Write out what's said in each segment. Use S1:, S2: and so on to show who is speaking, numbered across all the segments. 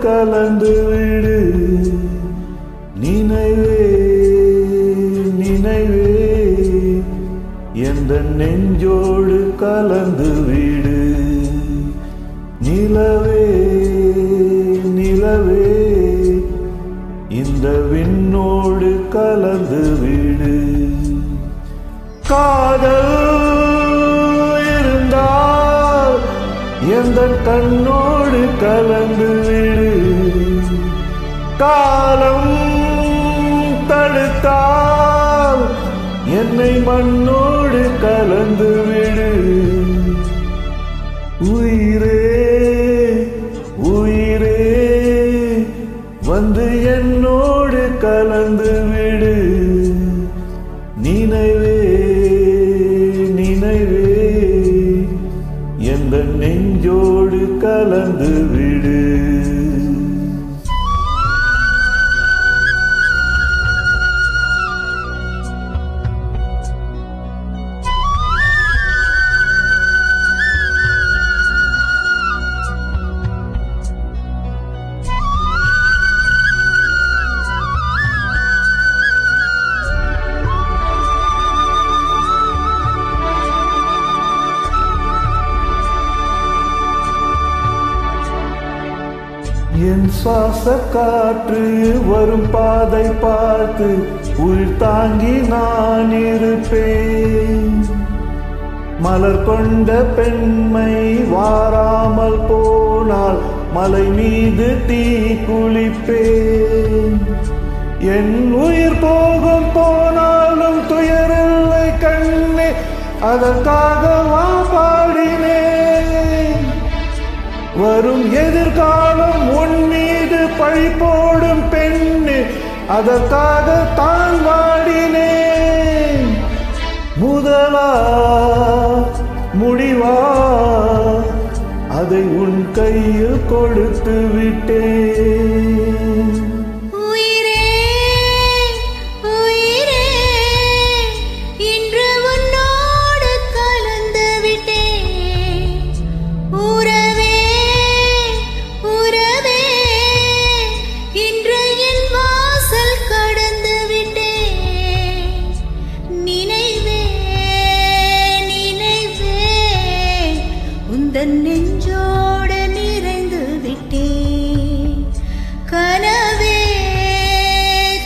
S1: கலந்து விடு. நினைவே நினைவே எந்த நெஞ்சோடு கலந்து விடு. நிலவே நிலவே இந்த விண்ணோடு கலந்து விடு. காதல் இருந்தால் எந்த கண்ணோடு கலந்து விடு. காலம் தடுத்தால் என்னை மண்ணோடு கலந்து விடு. உயிரே உயிரே வந்து என்னோடு கலந்து விடு. நினைவே நினைவே எந்த நெஞ்சோடு கலந்து விடு. என் சுவாச காற்று வரும் பாதை பார்த்து உயிர் தாங்கி நான் இருப்பேன். மலர் கொண்ட பெண்மை வாராமல் போனால் மலை மீது தீ குளிப்பேன். என் உயிர் போகும் போனாலும் துயரில்லை கண்ணே, அதற்காக வா பாடினேன். வரும் எதிர்காலம் உன் மீது பழி போடும் பெண்ணு, அதற்காக தான் வாடினேன். முதலா முடிவா அதை உன் கையில் கொடுத்து விட்டேன்.
S2: நெஞ்சோடு நிறைந்து விட்டேன். கனவே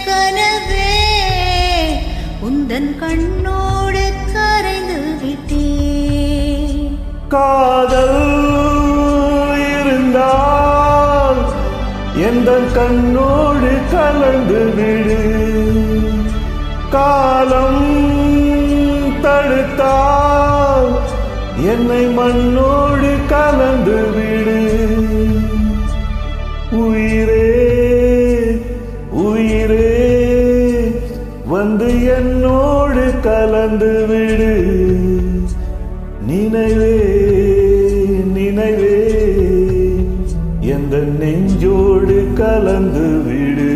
S2: கனவே உந்தன் கண்ணோடு கரைந்து விட்டேன்.
S1: காதல் இருந்தால் எந்த கண்ணோடு கலந்து விடு. காலம் தடுத்தால் என்னை மண்ணோடு கலந்து விடு. உயிரே உயிரே வந்து என்னோடு கலந்து விடு. நினைவே நினைவே எந்த நெஞ்சோடு கலந்து விடு.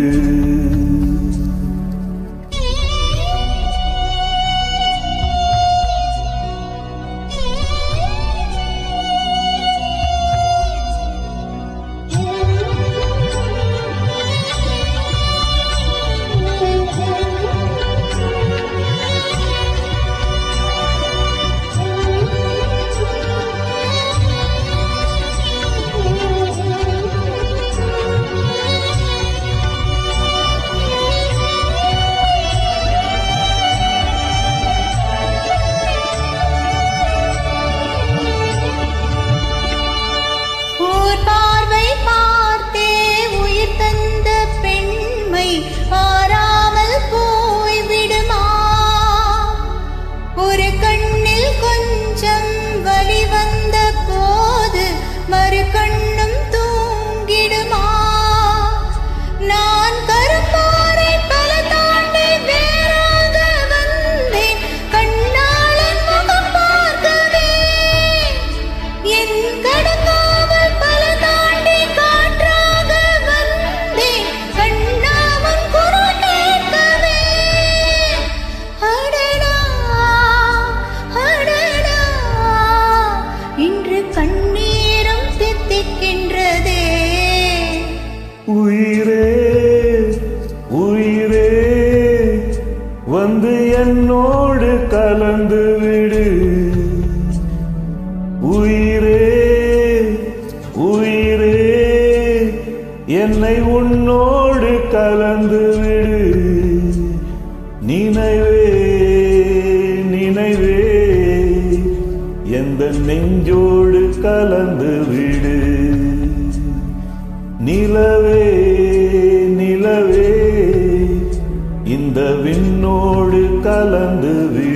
S1: உயிரே உயிரே வந்து என்னோடு கலந்து விடு. உயிரே உயிரே என்னை உன்னோடு கலந்து விடு. நினைவே நினைவே எந்த நெஞ்சோடு கலந்து விடு. நிலவே நிலவே இந்த விண்ணோடு கலந்து விடு.